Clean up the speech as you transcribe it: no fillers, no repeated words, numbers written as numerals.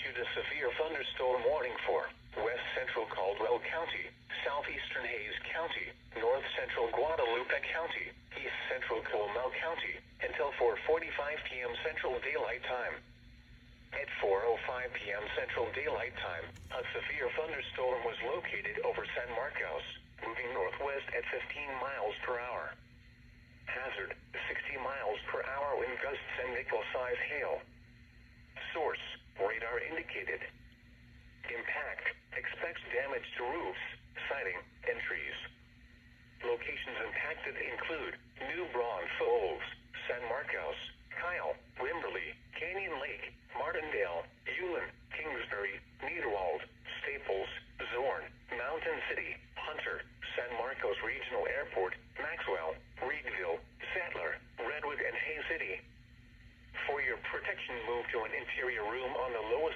issued a severe thunderstorm warning for west central Caldwell County, southeastern Hays County, north central Guadalupe County, east central Comal County, until 4:45 p.m. Central Daylight Time. At 4:05 p.m. Central Daylight Time, a severe thunderstorm was located over San Marcos, moving northwest at 15 miles per hour. Hazard, 60 miles per hour wind gusts and nickel-size hail. Source, radar indicated. Impact, expects damage to roofs, siding, and trees. Locations impacted include New Braunfels, San Marcos, Kyle, Wimberley, Canyon Lake, Martindale, Ulen, Kingsbury, Niederwald, Staples, Zorn, Mountain City, Hunter, San Marcos Regional Airport, Maxwell, Reedville, Sattler, Redwood, and Hays City. For your protection, move to an interior room on the lowest